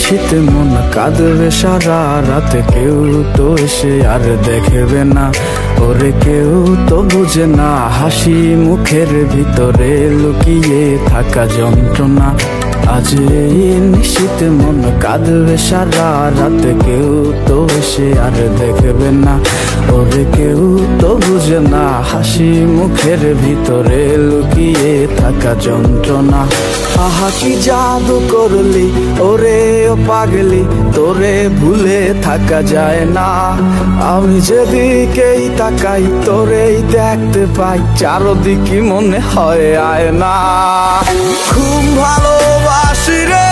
শীতে মন কাঁদবে সারা রাত, কেউ তো এসে আর দেখবে না, ওরে কেউ তো বুঝে না হাসি মুখের ভিতরে লুকিয়ে থাকা যন্ত্রণা। আজ এই নিশীতে মন কাঁদবে সারা রাত, কেউ তো এসে আর দেখবে না, ওরে কেউ তো বুঝে না হাসি মুখের ভিতরে লুকিয়ে থাকা যন্ত্রণা। আহা কি জাদু করলি ওরে ও পাগলি, তোরে ভুলে থাকা যায় না। আমি যেদিকেই তাকাই তোরেই দেখতে পাই, চারদিকে মনে হয় আয়না। ঘুম ভালোবাসি রে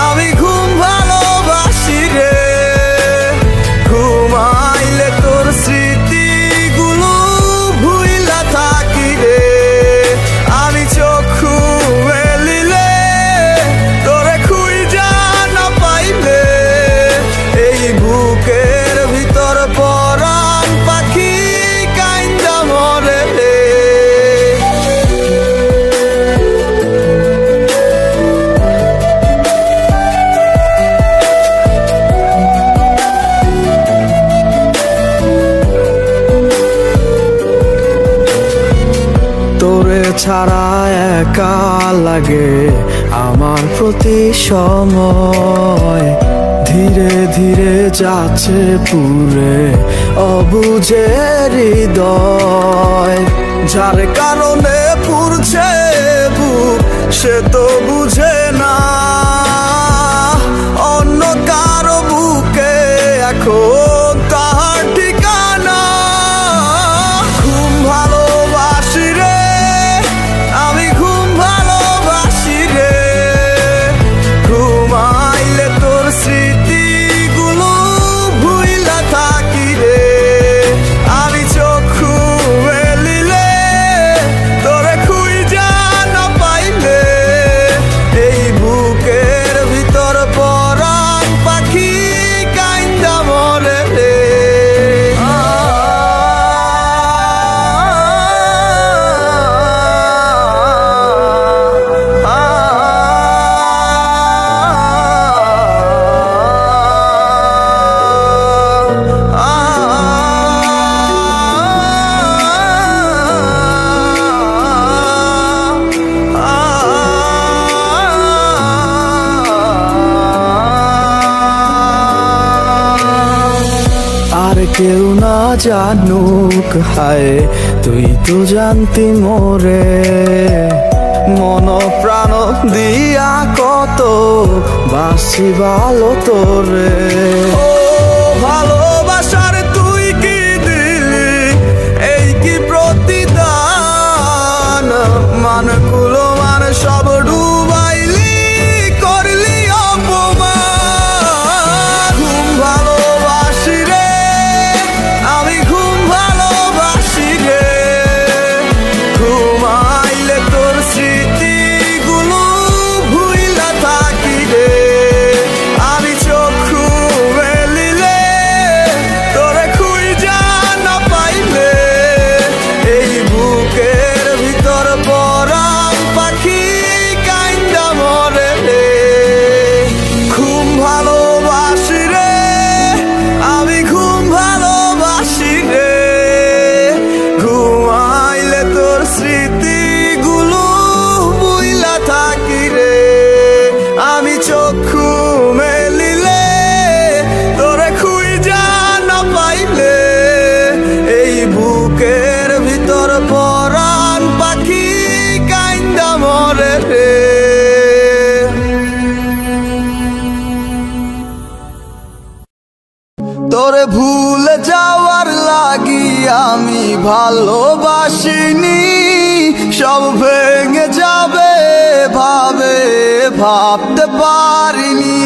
আমি, ঘুম ভালোবাসি রে, ঘুমাইলে তোর স্মৃতিগুলো ভুইলা থাকি রে। আমি চক্ষু মেলিলে তোরে খুঁজা না পাইলে, এই বুকের ভিতর পরাণ পাখি কাইন্দা মরে রে। তোরে ছাড়া একা লাগে আমার প্রতি সময়, ধীরে ধীরে যাচ্ছে পুরে অবুঝে হৃদয়। যার কারণে পুরছে বুক সে তো বুঝে না, অন্য কারো বুকে এখন তাহার ঠিকানা। ঘুম ভালোবাসি রে আমি, ঘুম ভালোবাসি রে, ঘুমাইলে তোর স্মৃতিগুলো ভুইলা থাকি রে। আমি চক্ষু মেলিলে তোরে খুঁজা না পাইলে, এই বুকের ভিতর পরাণ পাখি কাইন্দা মরে রে। আর কেউ না জানুক হায় তুই তো জানতি মোরে, মন প্রাণ দিয়া কত বাসি ভালো তোরে। ও ভালোবাসার তুই কি দিলি এই কি প্রতিদান, মানগুলো মান সব ডুবাইলি করলি অপমান। ঘুম ভালোবাসি রে আমি, ঘুম ভালোবাসি রে, ঘুমাইলে তোর স্মৃতিগুলো ভুইলা থাকি রে। আমি চক্ষু মেলিলে তোরে খুঁজা না পাইলে, এই বুকের ভিতর পরাণ পাখি কাইন্দা মরে রে। ঘুম ভালোবাসি রে আমি, ঘুম ভালোবাসি রে, ঘুমাইলে তোর স্মৃতিগুলো ভুইলা থাকি রে। আমি চক্ষু মেলিলে তোরে খুঁজা না পাইলে, এই বুকের ভিতর পরাণ পাখি কাইন্দা মরে রে। তোরে ভুলে যাওয়ার লাগি আমি ভালোবাসিনি, সব ভেঙে যাবে ভাবে ভাবতে পারিনি।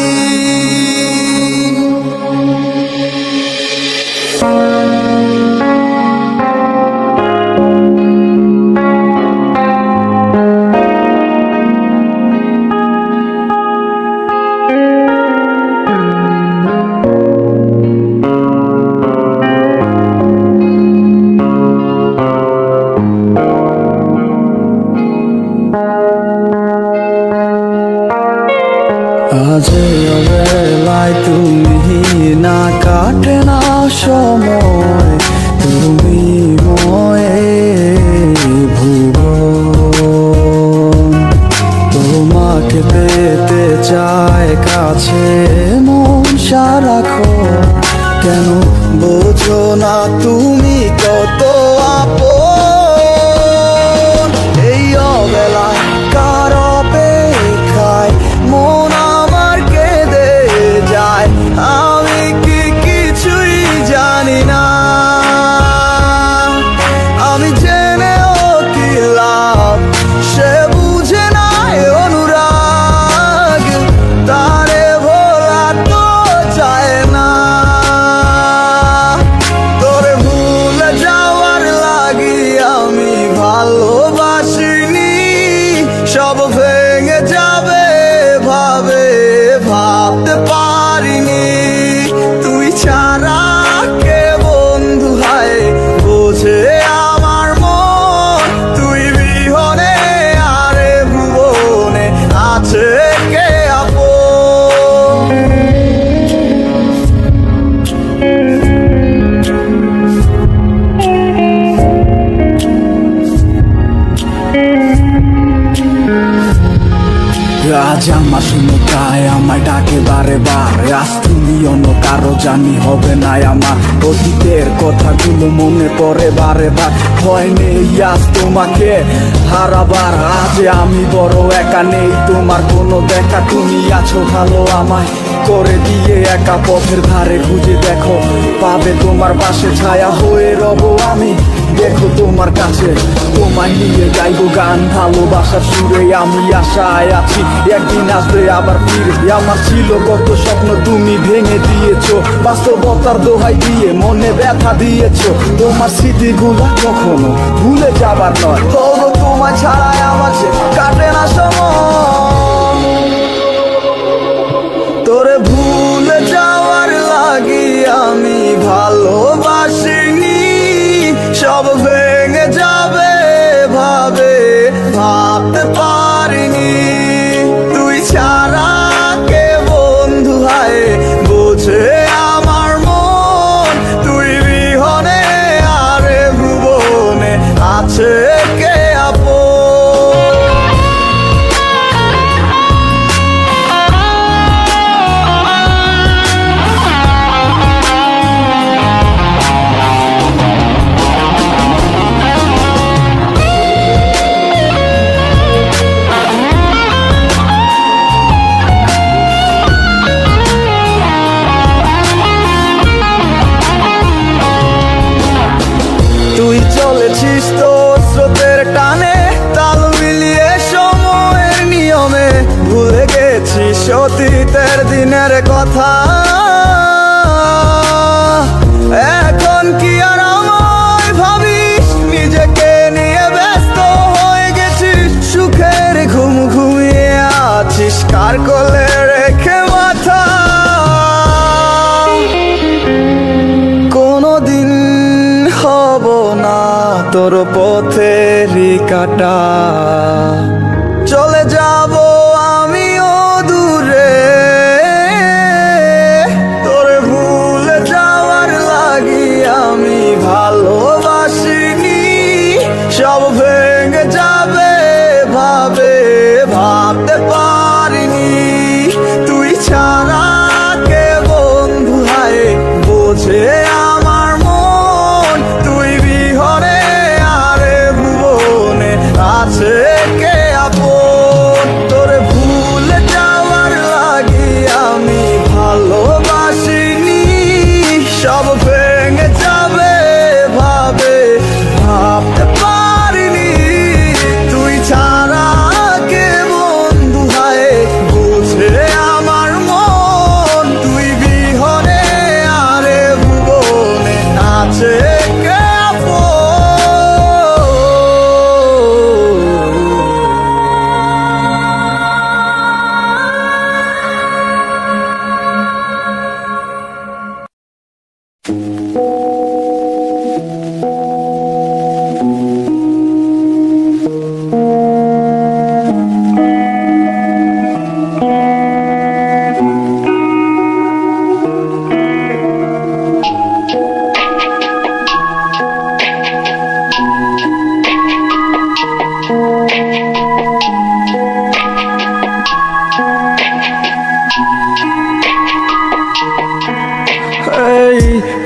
অবেলায় তুমি না কাটে না সময়, তুমি ময়ে ভুবন। তোমাকে পেতে চায় কাছে মন সারাক্ষণ, কেন বোঝো না তুমি কত আপন। এই অবেলায় কার অপেক্ষায় মন আমার কেঁদে যায়, আমি কি কিছুই জানি না। আমি জেনেও কি লাভ, সে বুঝে না অনুরাগ, তারে ভোলা তো চায় না। তোরে ভুলে যাওয়ার লাগি আমি ভালোবাসিনি, সব ভেঙে যাবে ভাবে ভাবতে পারিনি। তুই ছাড়া কে বন্ধু হায় বোঝে আমার মন, তুই বিহনে আরে ভুবনে আছে কে আপন। আজ আমার শুনতায় আমায় ডাকে বারে বারে, আজ তুমি অন্য কারো জানি হবে না আমার। অতীতের কথাগুলো মনে পড়ে বারে বার, ভয় নেই আজ তোমাকে হারাবার। আজ আমি বড় একা, নেই তোমার কোনো দেখা, তুমি আছো ভালো আমায় করে দিয়ে একা। পথের ধারে খুঁজে দেখো পাবে তোমার পাশে, ছায়া হয়ে রব আমি দেখো তোমার কাছে। তোমায় নিয়ে গাইবো গান ভালোবাসার সুরে, আমি আশায় আছি একদিন আসবে আবার ফিরে। আমার ছিল কত স্বপ্ন তুমি ভেঙে দিয়েছো, বাস্তবতার দোহাই দিয়ে মনে ব্যথা দিয়েছো। তোমার স্মৃতিগুলা কখনো ভুলে যাবার নয়, তবু তোমায় ছাড়াই আমার যে কাটে না সময়। তোরে ভুলে যাওয়ার লাগি আমি ভালোবাসিনি, সব ভেঙে যাবে ভাবে ভাবতে পারিনি। তুই ছাড়া কে বন্ধু হায় বোঝে আমার মন, তুই বিহনে আরে ভুবনে আছে কে আপন। তুই চলেছিস তো স্রোতের টানে, তাল মিলিয়ে সময়ের নিয়মে, ভুলে গেছিস অতীতের দিনের কথা। এখন কি আর আমায় ভাবিস, নিজেকে নিয়ে ব্যস্ত হয়ে গেছিস, সুখের ঘুম ঘুমিয়ে আছিস কার কোলে রেখে মাথা। কোনদিন হব না তোর পথেরই কাটা, চলে যাব আমিও দূরে। তোরে ভুলে যাওয়ার লাগি আমি ভালোবাসিনি, সব ভেঙে যাবে ভাবে ভাবতে পারিনি। তুই ছাড়া কে বন্ধু হায় বোঝে আমার মন, তুই বিহনে আরে ভুবনে আছে কে আপন।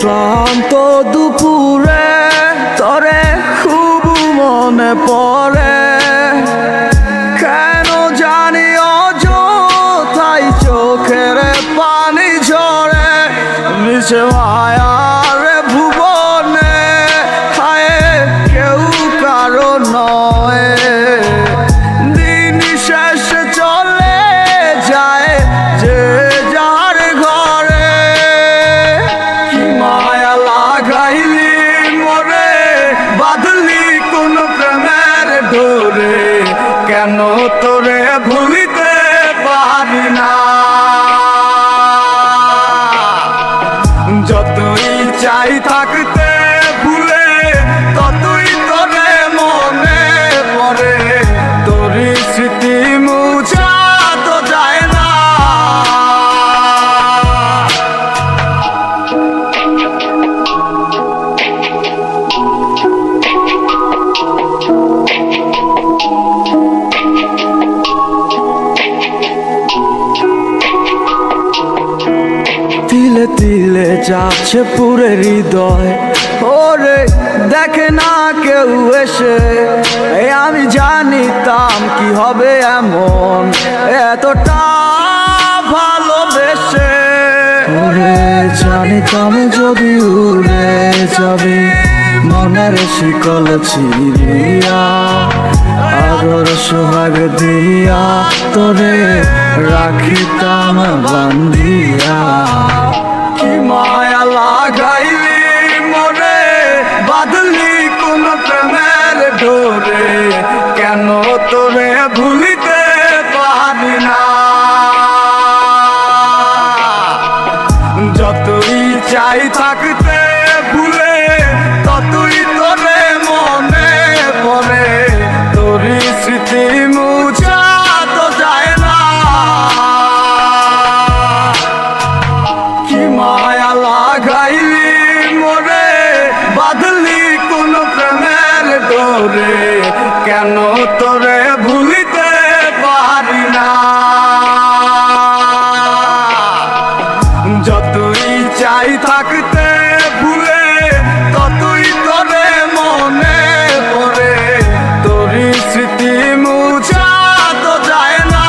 ক্লান্ত দুপুরে তরে খুব মনে পড়ে, কেন জানি অযথাই চোখের পানি ঝরে। মিশে মায়ার ভুবনে হায় কেউ কারো নয়, দিন শেষে চলে যায় যে যার ঘরে। কি মায়া লাগাইলি মোরে, বাঁধলি কোন প্রেমের ডোরে, কেন তোরে ভুলিতে পারি না। যতই চাই থাকতে ভুলে, ততই তোরে মনে পড়ে, তোরই স্মৃতি মুছা তো যায় না। তিলে তিলে যাচ্ছে পুরে হৃদয়, ওরে দেখে না কেউ এসে। আমি জানিতাম কি হবে এমন, এতটা ভালোবেসে। ওরে জানিতাম যদি উড়ে যাবি মনের শিকল ছিড়িয়া, আদর সোহাগ দিয়া তোরে রাখিতাম বান্ধিয়া। কি মায়া লাগাইলি মোরে, বাঁধলি কোন প্রেমের ডোরে, কেন তোরে ভুলিতে পারি না। যতই চাই থাকতে ভুলে, ততই তোরে মনে পড়ে, তোরই স্মৃতি মুছা তো যায় না। কি মায়া লাগাইলি মোরে, বাঁধলি কোন প্রেমের ডোরে, কেন তোরে ভুলিতে পারি না। যতই চাই থাকতে ভুলে, ততই তোরে মনে পড়ে, তোরই স্মৃতি মুছা তো যায় না।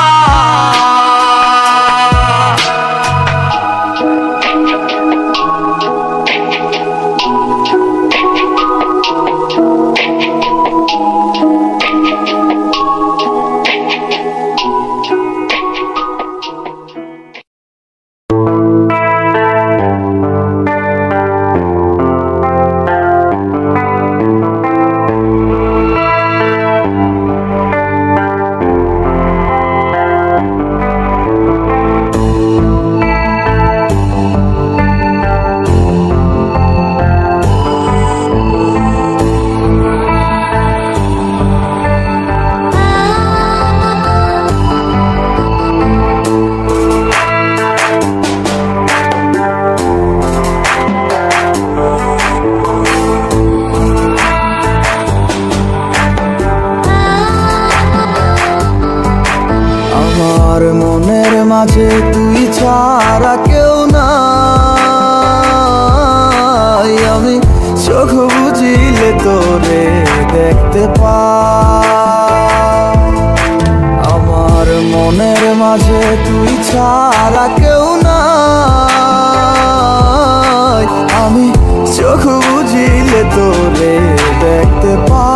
আমার মনের মাঝে তুই ছাড়া কেউ নাই, আমি চোখ বুঝিলে তোরে দেখতে পাই। আমার মনের মাঝে তুই ছাড়া কেউ নাই, আমি চোখ বুঝিলে তোরে দেখতে পাই।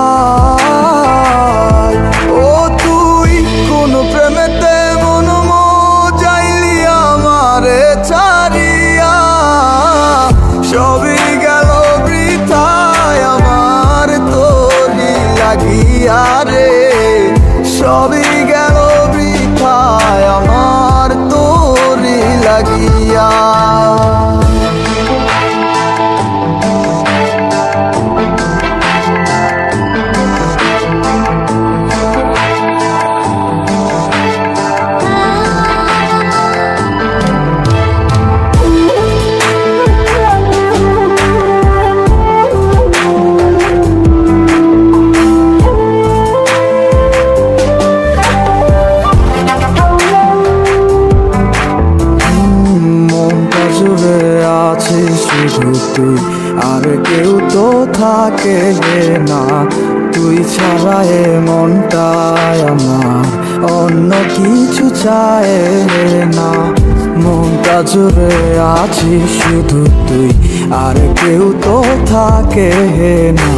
ও তুই কোন প্রেমেতে মন যাইলি আমারে ছাড়িয়া, সবই গেল বৃথায় আমার তোরি লাগিয়া রে, সবই গেল বৃথায় আমার তোরি লাগিয়া। শুধু তুই, আর কেউ তো থাকে না। তুই ছাড়া এ মনটায় আমার অন্য কিছু চায় না। মনটা জুড়ে আছি শুধু তুই, আর কেউ তো থাকে না।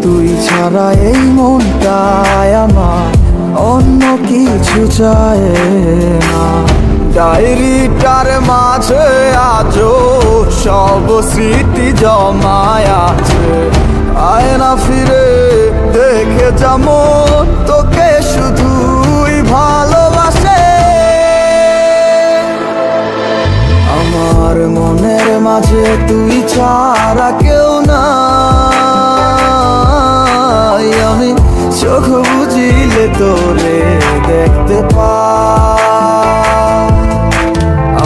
তুই ছাড়া এই মনটায় আমার অন্য কিছু চায় না। ডায়েরিটার মাঝে আজও সব স্মৃতি জমায় আছে। আয় না ফিরে দেখে যাবো তোকে শুধুই ভালোবাসে। আমার মনের মাঝে তুই ছাড়া কেউ নাই। আমি চোখ বুঝিলে তোরে দেখতে পাই।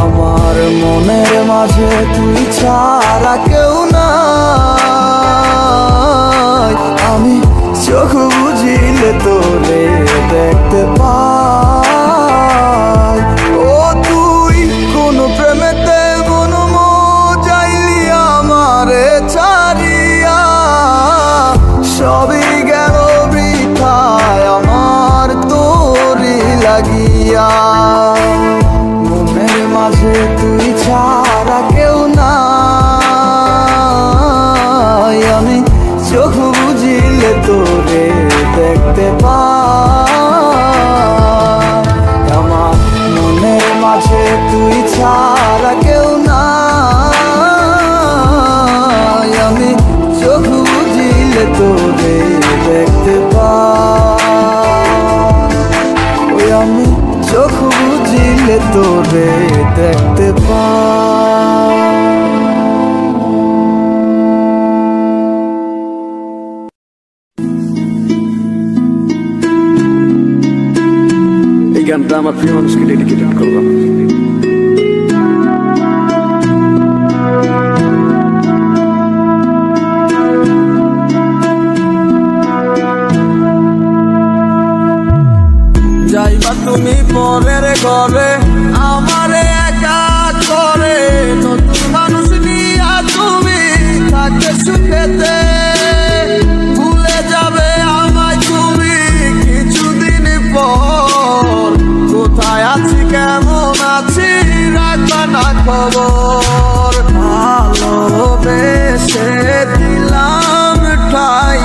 আমার মনের মাঝে তুই ছাড়া কেউ নাই। আমি চোখ বুঝিলে তোরে দেখতে পাই। ও তুই কোন প্রেমেতে মন যাইলি আমারে ছাড়িয়া, সবই গেল বৃথায় আমার তোরি লাগিয়া। মনের মাঝে তুই ছাড়া কেউ নাই। আমি চোখ বুঝিলে তোরে দেখতে পাই। আমার মনের মাঝে তুই ছাড়া কেউ নাই। আমি চোখ বুঝিলে তোরে দেখতে পাই। আমি চোখ বুঝিলে তোরে দেখতে পাই। এই গানটা আমার প্রিয় মানুষকে ডেডিকেটেড করলাম। যাইবা তুমি পরের ঘরে আমারে একা করে, নতুন মানুষ নিয়া তুমি থাকতে সুখেতে। ভুলে যাবে আমায় তুমি কিছুদিন পর, কোথায় আছি কেমন আছি রাখবা না খবর। ভালোবেসে দিলাম ঠাই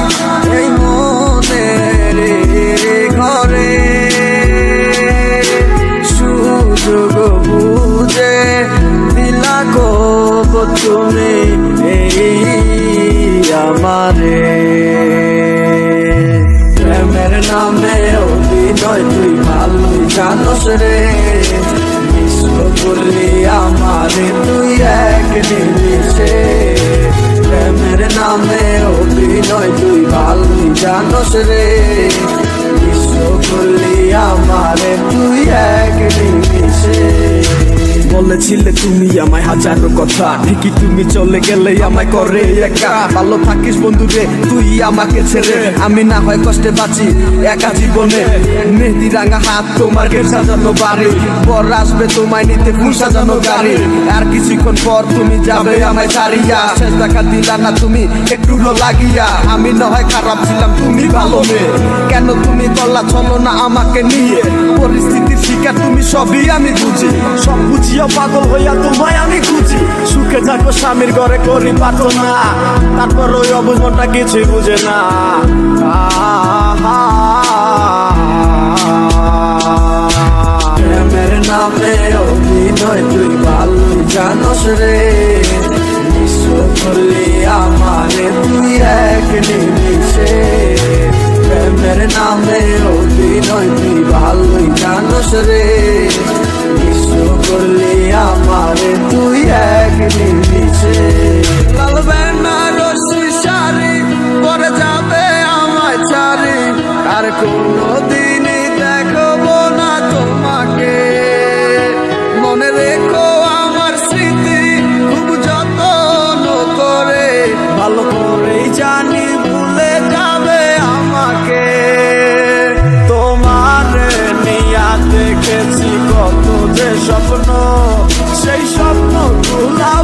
এই মনের ঘরে, সুযোগ বুঝে দিলা গো তুমি এই আমারে। প্রেমের নামে অভিনয় তুই ভালোই জানোস রে, বিশ্ব করলি আমারে তুই এক নিমিষে। প্রেমের নামে অভিনয় তুই ভালোই জানোস রে, বিশ্ব করলি আমারে তুই এক নিমিষে। বলেছিলে তুমি আমায় হাজারো কথা, ঠিকই তুমি চলে গেলে আমায় করে একা। ভালো থাকিস বন্ধু রে তুই আমাকে ছেড়ে, আমি না হয় কষ্টে বাঁচি একা জীবনে। মেহেদি রাঙা হাত তোমার ঘের সাজানো বাড়ি, বর আসবে তোমায় নিতে ফুল সাজানো গাড়ি। আর কিছুক্ষণ পর তুমি যাবে আমায় ছাড়িয়া, শেষ দেখা দিলা না তুমি একটু লাগিয়া। আমি না হয় খারাপ ছিলাম তুমি ভালো মেয়ে, কেন তুমি করলা চলো না আমাকে নিয়ে। পরিস্থিতির শিকার তুমি সবই আমি বুঝি, সব বুঝিয়া পাগল হইয়া তোমায় আমি খুঁজি। সুখে থাকো স্বামীর ঘরে করি পাতো না, তারপর ওই অবুঝ মনটা কিছুই বুঝে না। প্রেমের নামে অভিনয় তুই ভালোই জানোস রে, বিশ্ব করলি আমারে তুই এক নিমিষে। প্রেমের নামে অভিনয় তুই ভালোই জানোস রে, বিশ্ব করলি আমারে তুই এক নিমিষে। লাল বেনারসি শাড়ি পরে যাবে আমায় ছাড়ি, আর কোনদিনই দেখবো না তোমাকে। মনে রেখো আমার স্মৃতি খুব যত্ন করে, ভালো করেই জানি ভুলে যাবে আমাকে। তোমার নিয়া দেখেছি কত যে স্বপ্ন, সেই স্বপ্ন গুলা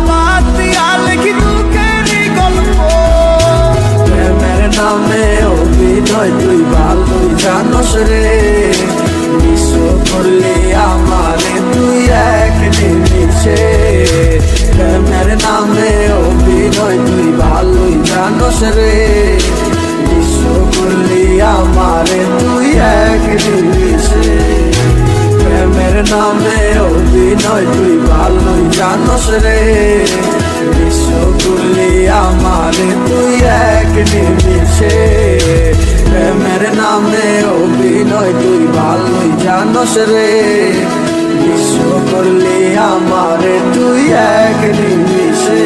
রে, বিশ্ব করলি আমারে তুই এক নিমিষে। প্রেমের নামে অভিনয় তুই ভালোই জানোস রে, বিশ্ব করলি আমারে তুই এক নিমিষে। প্রেমের নামে অভিনয় তুই ভালোই জানোস রে, বিশ্ব করলি আমারে তুই এক নিমিষে। প্রেমের নামে অভিনয় তুই ভালোই জানোস রে, বিশ্ব করলি আমারে তুই এক নিমিষে।